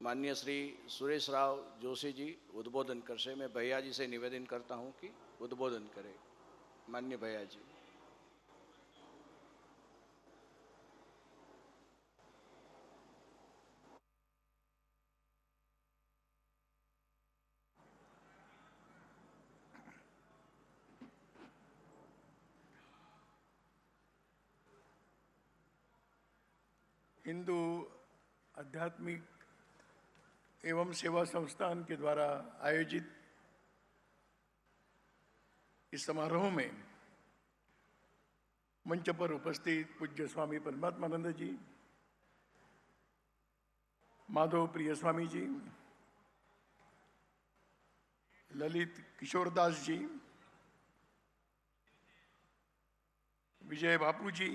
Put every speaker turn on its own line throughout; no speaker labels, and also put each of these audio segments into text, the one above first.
माननीय श्री सुरेश राव जोशी जी उद्बोधन करશે। मैं भैया जी से निवेदन करता हूं कि उद्बोधन करें। माननीय भैया जी।
हिंदू आध्यात्मिक एवं सेवा संस्थान के द्वारा आयोजित इस समारोह में मंच पर उपस्थित पूज्य स्वामी परमात्मानंद जी, माधव प्रिय स्वामी जी, ललित किशोरदास जी, विजय बापू जी,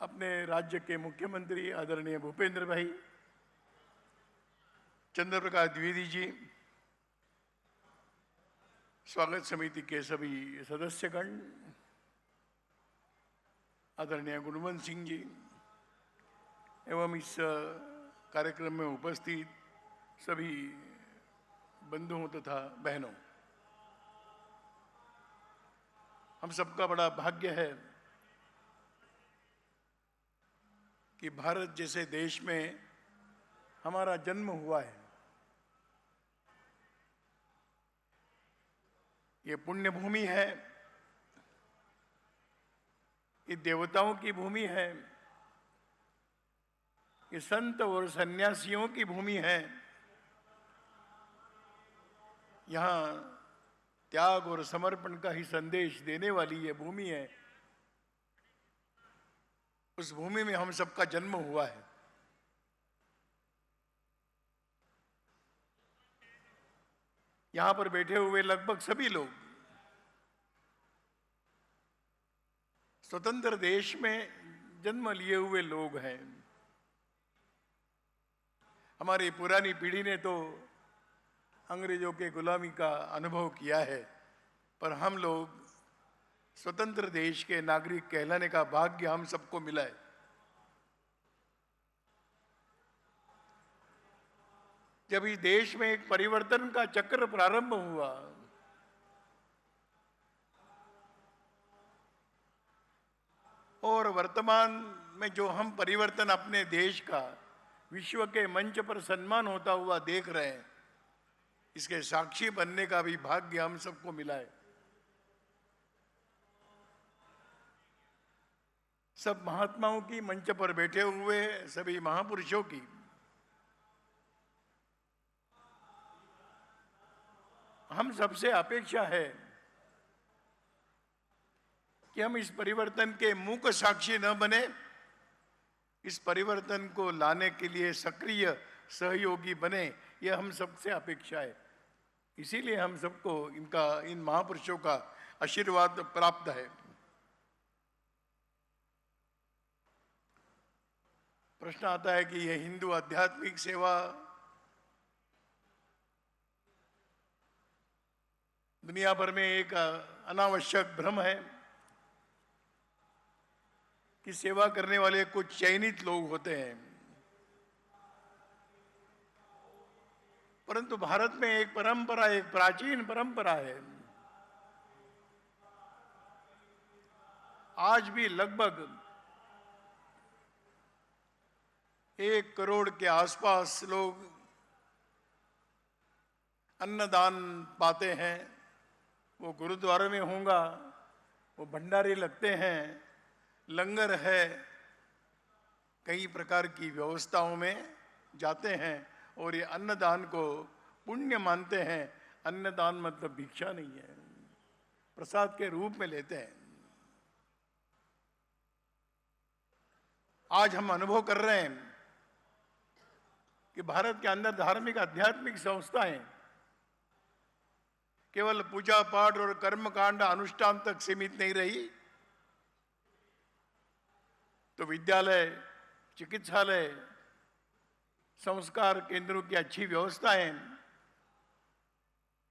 अपने राज्य के मुख्यमंत्री आदरणीय भूपेंद्र भाई, चंद्र प्रकाश द्विवेदी जी, स्वागत समिति के सभी सदस्यगण, आदरणीय गुणवंत सिंह जी एवं इस कार्यक्रम में उपस्थित सभी बंधुओं तथा बहनों, हम सबका बड़ा भाग्य है कि भारत जैसे देश में हमारा जन्म हुआ है। ये पुण्य भूमि है, ये देवताओं की भूमि है, ये संत और सन्यासियों की भूमि है। यहाँ त्याग और समर्पण का ही संदेश देने वाली ये भूमि है। उस भूमि में हम सबका जन्म हुआ है। यहां पर बैठे हुए लगभग सभी लोग स्वतंत्र देश में जन्म लिए हुए लोग हैं। हमारी पुरानी पीढ़ी ने तो अंग्रेजों के गुलामी का अनुभव किया है, पर हम लोग स्वतंत्र देश के नागरिक कहलाने का भाग्य हम सबको मिला है। जब इस देश में एक परिवर्तन का चक्र प्रारंभ हुआ, और वर्तमान में जो हम परिवर्तन अपने देश का विश्व के मंच पर सम्मान होता हुआ देख रहे हैं, इसके साक्षी बनने का भी भाग्य हम सबको मिला है। सब महात्माओं की, मंच पर बैठे हुए सभी महापुरुषों की हम सबसे अपेक्षा है कि हम इस परिवर्तन के मूक साक्षी न बने, इस परिवर्तन को लाने के लिए सक्रिय सहयोगी बने, यह हम सबसे अपेक्षा है। इसीलिए हम सबको इन महापुरुषों का आशीर्वाद प्राप्त है। प्रश्न आता है कि यह हिंदू आध्यात्मिक सेवा दुनिया भर में एक अनावश्यक भ्रम है कि सेवा करने वाले कुछ चयनित लोग होते हैं, परंतु भारत में एक परंपरा, एक प्राचीन परंपरा है। आज भी लगभग 1 करोड़ के आसपास लोग अन्नदान पाते हैं। वो गुरुद्वारे में होगा, वो भंडारे लगते हैं, लंगर है, कई प्रकार की व्यवस्थाओं में जाते हैं और ये अन्नदान को पुण्य मानते हैं। अन्नदान मतलब भिक्षा नहीं है, प्रसाद के रूप में लेते हैं। आज हम अनुभव कर रहे हैं कि भारत के अंदर धार्मिक आध्यात्मिक संस्थाएं केवल पूजा पाठ और कर्मकांड अनुष्ठान तक सीमित नहीं रही, तो विद्यालय, चिकित्सालय, संस्कार केंद्रों की अच्छी व्यवस्थाएं,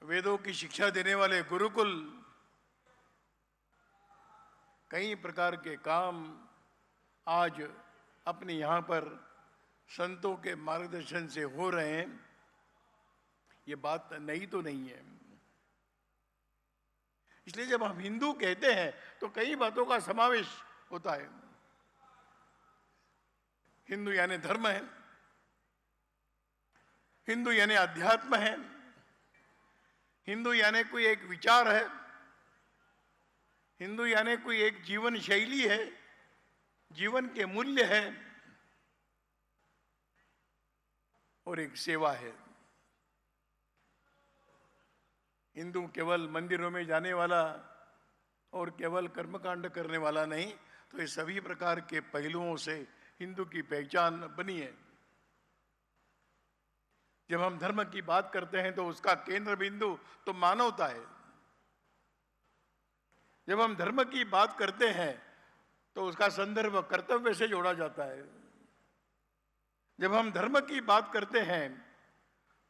वेदों की शिक्षा देने वाले गुरुकुल, कई प्रकार के काम आज अपने यहाँ पर संतों के मार्गदर्शन से हो रहे हैं, ये बात नई तो नहीं है। इसलिए जब हम हिंदू कहते हैं तो कई बातों का समावेश होता है। हिंदू यानी धर्म है, हिंदू यानी अध्यात्म है, हिंदू यानी कोई एक विचार है, हिंदू यानी कोई एक जीवन शैली है, जीवन के मूल्य है और एक सेवा है। हिंदू केवल मंदिरों में जाने वाला और केवल कर्मकांड करने वाला नहीं, तो ये सभी प्रकार के पहलुओं से हिंदू की पहचान बनी है। जब हम धर्म की बात करते हैं तो उसका केंद्र बिंदु तो मानवता है। जब हम धर्म की बात करते हैं तो उसका संदर्भ कर्तव्य से जोड़ा जाता है। जब हम धर्म की बात करते हैं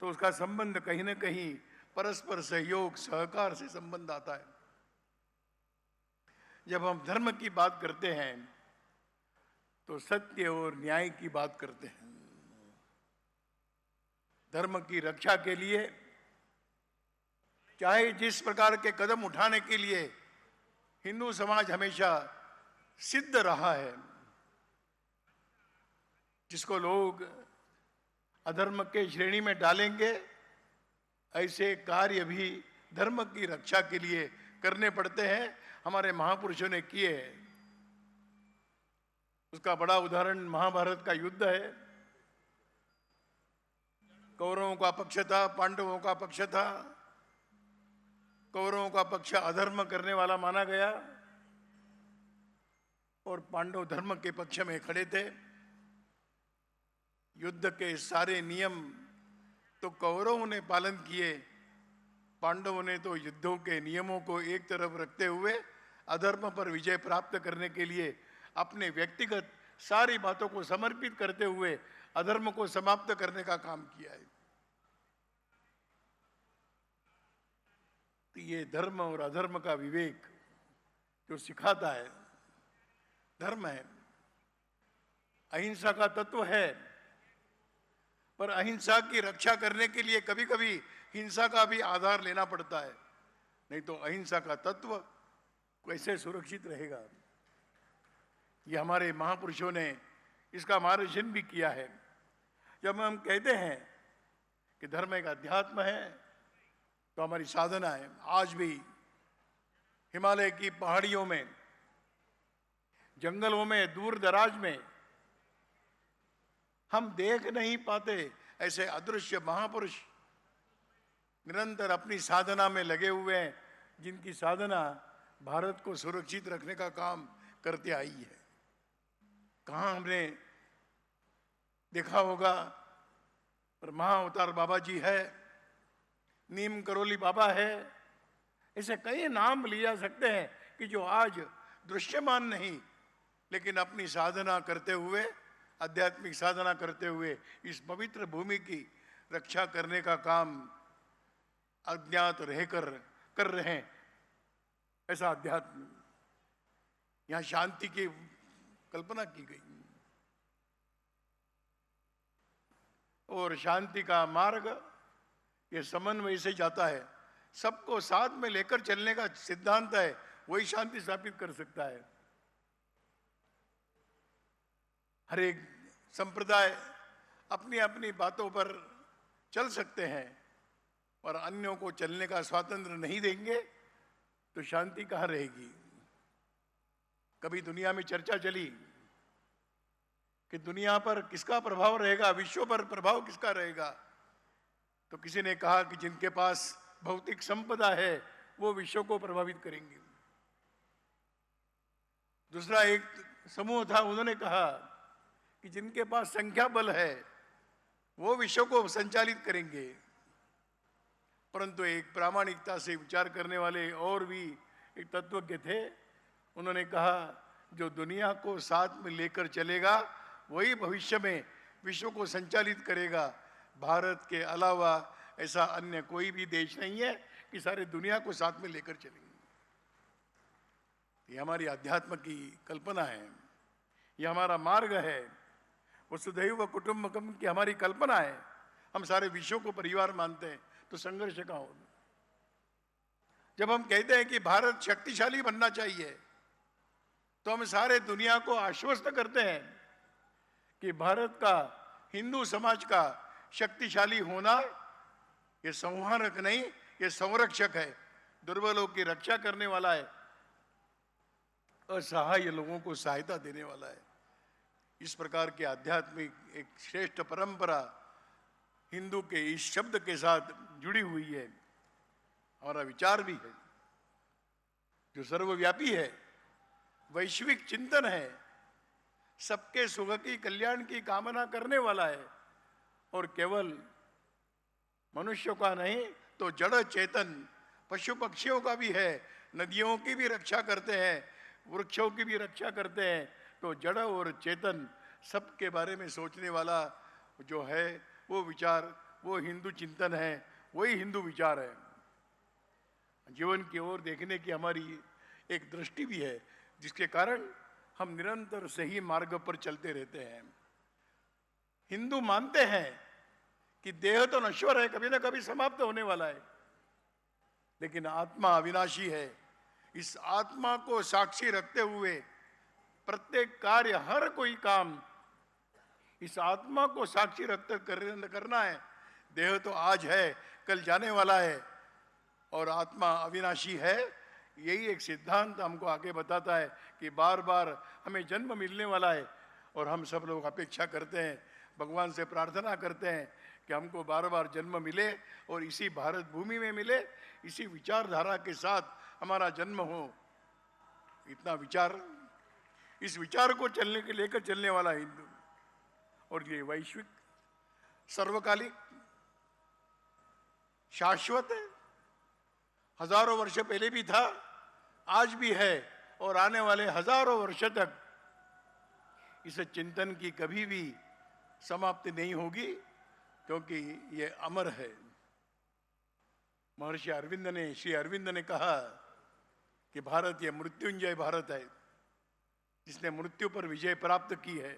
तो उसका संबंध कहीं न कहीं परस्पर सहयोग सहकार से संबंध आता है। जब हम धर्म की बात करते हैं तो सत्य और न्याय की बात करते हैं। धर्म की रक्षा के लिए चाहे जिस प्रकार के कदम उठाने के लिए हिंदू समाज हमेशा सिद्ध रहा है, जिसको लोग अधर्म के श्रेणी में डालेंगे, ऐसे कार्य भी धर्म की रक्षा के लिए करने पड़ते हैं। हमारे महापुरुषों ने किए हैं। उसका बड़ा उदाहरण महाभारत का युद्ध है। कौरवों का पक्ष था, पांडवों का पक्ष था। कौरवों का पक्ष अधर्म करने वाला माना गया और पांडव धर्म के पक्ष में खड़े थे। युद्ध के सारे नियम तो कौरवों ने पालन किए, पांडवों ने तो युद्धों के नियमों को एक तरफ रखते हुए अधर्म पर विजय प्राप्त करने के लिए अपने व्यक्तिगत सारी बातों को समर्पित करते हुए अधर्म को समाप्त करने का काम किया है। तो ये धर्म और अधर्म का विवेक जो सिखाता है धर्म है। अहिंसा का तत्व है, पर अहिंसा की रक्षा करने के लिए कभी कभी हिंसा का भी आधार लेना पड़ता है, नहीं तो अहिंसा का तत्व कैसे सुरक्षित रहेगा। ये हमारे महापुरुषों ने इसका मार्गदर्शन भी किया है। जब हम कहते हैं कि धर्म एक अध्यात्म है तो हमारी साधना है। आज भी हिमालय की पहाड़ियों में, जंगलों में, दूर दराज में हम देख नहीं पाते ऐसे अदृश्य महापुरुष निरंतर अपनी साधना में लगे हुए हैं, जिनकी साधना भारत को सुरक्षित रखने का काम करते आई है। कहाँ हमने देखा होगा, पर महाअवतार बाबा जी है, नीम करोली बाबा है, ऐसे कई नाम लिए जा सकते हैं कि जो आज दृश्यमान नहीं, लेकिन अपनी साधना करते हुए, आध्यात्मिक साधना करते हुए इस पवित्र भूमि की रक्षा करने का काम अज्ञात रहकर कर रहे हैं। ऐसा अध्यात्म, यहाँ शांति की कल्पना की गई और शांति का मार्ग ये समन्वय से जाता है। सबको साथ में लेकर चलने का सिद्धांत है, वही शांति स्थापित कर सकता है। हर एक संप्रदाय अपनी अपनी बातों पर चल सकते हैं, और अन्यों को चलने का स्वातंत्र नहीं देंगे तो शांति कहाँ रहेगी। कभी दुनिया में चर्चा चली कि दुनिया पर किसका प्रभाव रहेगा, विश्व पर प्रभाव किसका रहेगा। तो किसी ने कहा कि जिनके पास भौतिक संपदा है वो विश्व को प्रभावित करेंगे। दूसरा एक समूह था, उन्होंने कहा कि जिनके पास संख्या बल है वो विश्व को संचालित करेंगे। परंतु एक प्रामाणिकता से विचार करने वाले और भी एक तत्वज्ञ थे, उन्होंने कहा जो दुनिया को साथ में लेकर चलेगा वही भविष्य में विश्व को संचालित करेगा। भारत के अलावा ऐसा अन्य कोई भी देश नहीं है कि सारे दुनिया को साथ में लेकर चलेंगे। ये हमारी अध्यात्म की कल्पना है, ये हमारा मार्ग है। वसुधैव कुटुंबकम की हमारी कल्पना है, हम सारे विश्व को परिवार मानते हैं, तो संघर्ष कहाँ होगा? जब हम कहते हैं कि भारत शक्तिशाली बनना चाहिए, तो हम सारे दुनिया को आश्वस्त करते हैं कि भारत का, हिंदू समाज का शक्तिशाली होना ये संहारक नहीं, ये संरक्षक है, दुर्बलों की रक्षा करने वाला है, असहाय लोगों को सहायता देने वाला है। इस प्रकार के आध्यात्मिक एक श्रेष्ठ परंपरा हिंदू के इस शब्द के साथ जुड़ी हुई है। हमारा विचार भी है जो सर्वव्यापी है, वैश्विक चिंतन है, सबके सुख की, कल्याण की कामना करने वाला है, और केवल मनुष्यों का नहीं तो जड़ चेतन पशु पक्षियों का भी है, नदियों की भी रक्षा करते हैं, वृक्षों की भी रक्षा करते हैं। तो जड़ और चेतन सबके बारे में सोचने वाला जो है वो विचार, वो हिंदू चिंतन है, वही हिंदू विचार है। जीवन की ओर देखने की हमारी एक दृष्टि भी है, जिसके कारण हम निरंतर सही मार्ग पर चलते रहते हैं। हिंदू मानते हैं कि देह तो नश्वर है, कभी ना कभी समाप्त होने वाला है, लेकिन आत्मा अविनाशी है। इस आत्मा को साक्षी रखते हुए प्रत्येक कार्य, हर कोई काम इस आत्मा को साक्षी रखते करना है। देह तो आज है, कल जाने वाला है, और आत्मा अविनाशी है। यही एक सिद्धांत हमको आगे बताता है कि बार बार हमें जन्म मिलने वाला है, और हम सब लोग अपेक्षा करते हैं, भगवान से प्रार्थना करते हैं कि हमको बार बार जन्म मिले, और इसी भारत भूमि में मिले, इसी विचारधारा के साथ हमारा जन्म हो। इतना विचार, इस विचार को चलने के लेकर चलने वाला हिंदू, और ये वैश्विक, सर्वकालिक, शाश्वत है। हजारों वर्ष पहले भी था, आज भी है, और आने वाले हजारों वर्ष तक इस चिंतन की कभी भी समाप्ति नहीं होगी, क्योंकि ये अमर है। महर्षि अरविंद ने, श्री अरविंद ने कहा कि भारत ये मृत्युंजय भारत है, जिसने मृत्यु पर विजय प्राप्त की है।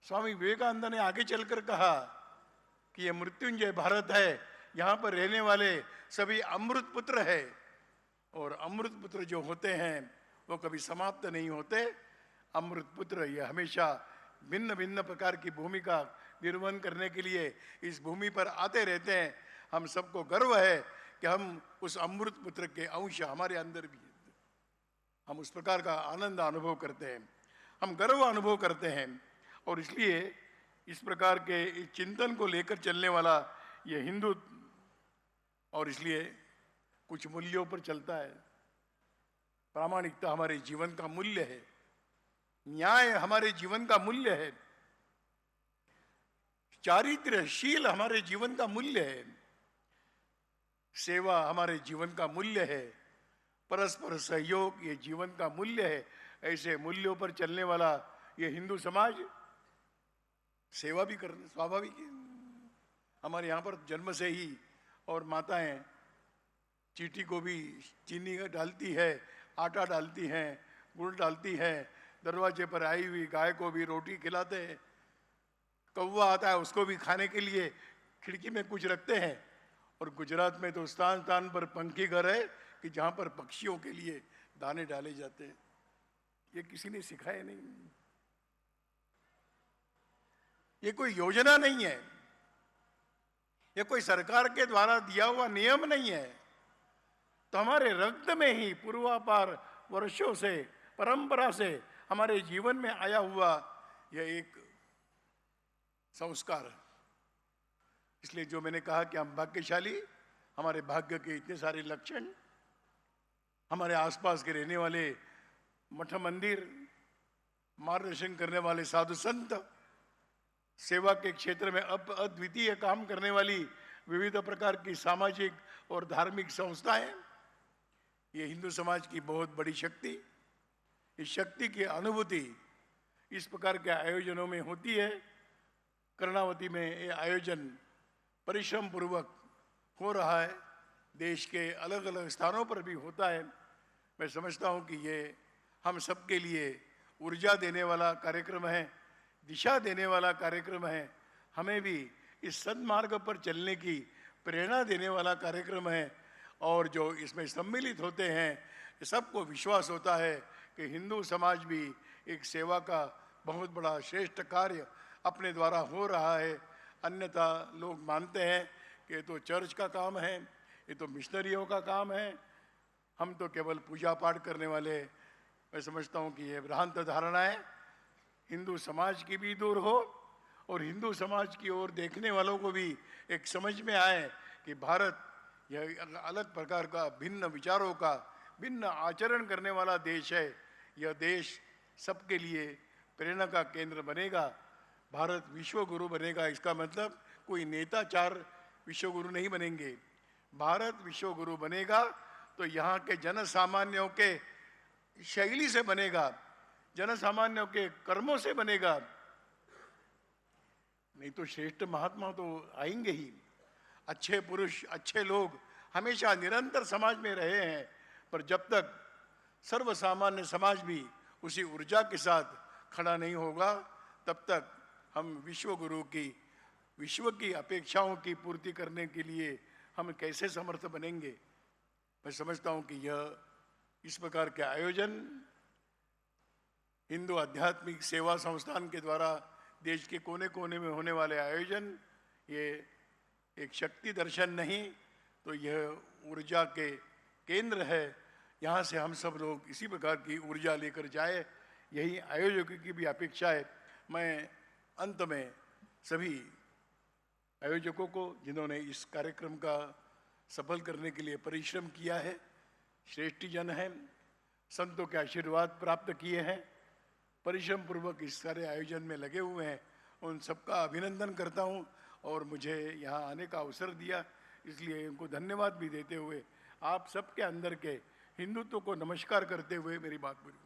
स्वामी विवेकानंद ने आगे चलकर कहा कि ये मृत्युंजय भारत है, यहाँ पर रहने वाले सभी अमृत पुत्र है, और अमृत पुत्र जो होते हैं वो कभी समाप्त नहीं होते। अमृत पुत्र ये हमेशा भिन्न भिन्न प्रकार की भूमिका निर्वहन करने के लिए इस भूमि पर आते रहते हैं। हम सबको गर्व है कि हम उस अमृत पुत्र के अंश हमारे अंदर भी है। हम उस प्रकार का आनंद अनुभव करते हैं, हम गर्व अनुभव करते हैं, और इसलिए इस प्रकार के इस चिंतन को लेकर चलने वाला ये हिंदू, और इसलिए कुछ मूल्यों पर चलता है। प्रामाणिकता हमारे जीवन का मूल्य है, न्याय हमारे जीवन का मूल्य है, चारित्र्यशील हमारे जीवन का मूल्य है, सेवा हमारे जीवन का मूल्य है, परस्पर सहयोग ये जीवन का मूल्य है। ऐसे मूल्यों पर चलने वाला ये हिंदू समाज सेवा भी करना स्वाभाविक है। हमारे यहाँ पर जन्म से ही, और माताएं चींटी को भी चीनी डालती है, आटा डालती हैं, गुड़ डालती हैं, दरवाजे पर आई हुई गाय को भी रोटी खिलाते हैं, कौवा आता है उसको भी खाने के लिए खिड़की में कुछ रखते हैं। और गुजरात में तो स्थान स्थान पर पंखी घर है कि जहाँ पर पक्षियों के लिए दाने डाले जाते हैं। ये किसी ने सिखाया नहीं, ये कोई योजना नहीं है, ये कोई सरकार के द्वारा दिया हुआ नियम नहीं है। तो हमारे रक्त में ही पूर्वापार वर्षों से, परंपरा से हमारे जीवन में आया हुआ यह एक संस्कार है। इसलिए जो मैंने कहा कि हम भाग्यशाली, हमारे भाग्य के इतने सारे लक्षण, हमारे आसपास के रहने वाले मठ मंदिर, मार्गदर्शन करने वाले साधु संत, सेवा के क्षेत्र में अद्वितीय काम करने वाली विविध प्रकार की सामाजिक और धार्मिक संस्थाएं, ये हिंदू समाज की बहुत बड़ी शक्ति। इस शक्ति की अनुभूति इस प्रकार के आयोजनों में होती है। कर्णावती में ये आयोजन परिश्रम पूर्वक हो रहा है, देश के अलग अलग स्थानों पर भी होता है। मैं समझता हूँ कि ये हम सबके लिए ऊर्जा देने वाला कार्यक्रम है, दिशा देने वाला कार्यक्रम है, हमें भी इस सन्मार्ग पर चलने की प्रेरणा देने वाला कार्यक्रम है। और जो इसमें सम्मिलित होते हैं सबको विश्वास होता है कि हिंदू समाज भी एक सेवा का बहुत बड़ा श्रेष्ठ कार्य अपने द्वारा हो रहा है। अन्यथा लोग मानते हैं कि ये तो चर्च का काम है, ये तो मिशनरियों का काम है, हम तो केवल पूजा पाठ करने वाले। मैं समझता हूँ कि ये भ्रांत धारणा है, हिंदू समाज की भी दूर हो और हिंदू समाज की ओर देखने वालों को भी एक समझ में आए कि भारत यह अलग प्रकार का भिन्न विचारों का, भिन्न आचरण करने वाला देश है। यह देश सबके लिए प्रेरणा का केंद्र बनेगा। भारत विश्व गुरु बनेगा, इसका मतलब कोई नेता चार विश्व गुरु नहीं बनेंगे। भारत विश्व गुरु बनेगा तो यहाँ के जन सामान्यों के शैली से बनेगा, जन सामान्यों के कर्मों से बनेगा। नहीं तो श्रेष्ठ महात्मा तो आएंगे ही। अच्छे पुरुष, अच्छे लोग हमेशा निरंतर समाज में रहे हैं, पर जब तक सर्वसामान्य समाज भी उसी ऊर्जा के साथ खड़ा नहीं होगा, तब तक हम विश्व गुरु की, विश्व की अपेक्षाओं की पूर्ति करने के लिए हम कैसे समर्थ बनेंगे। मैं समझता हूं कि यह इस प्रकार के आयोजन हिंदू आध्यात्मिक सेवा संस्थान के द्वारा देश के कोने कोने में होने वाले आयोजन, ये एक शक्ति दर्शन नहीं तो यह ऊर्जा के केंद्र है। यहाँ से हम सब लोग इसी प्रकार की ऊर्जा लेकर जाए, यही आयोजकों की भी अपेक्षा है। मैं अंत में सभी आयोजकों को, जिन्होंने इस कार्यक्रम का सफल करने के लिए परिश्रम किया है, श्रेष्ठी जन हैं, संतों के आशीर्वाद प्राप्त किए हैं, परिश्रम पूर्वक इस सारे आयोजन में लगे हुए हैं, उन सबका अभिनंदन करता हूं। और मुझे यहाँ आने का अवसर दिया, इसलिए उनको धन्यवाद भी देते हुए आप सबके अंदर के हिंदुत्व को नमस्कार करते हुए मेरी बात पूरी।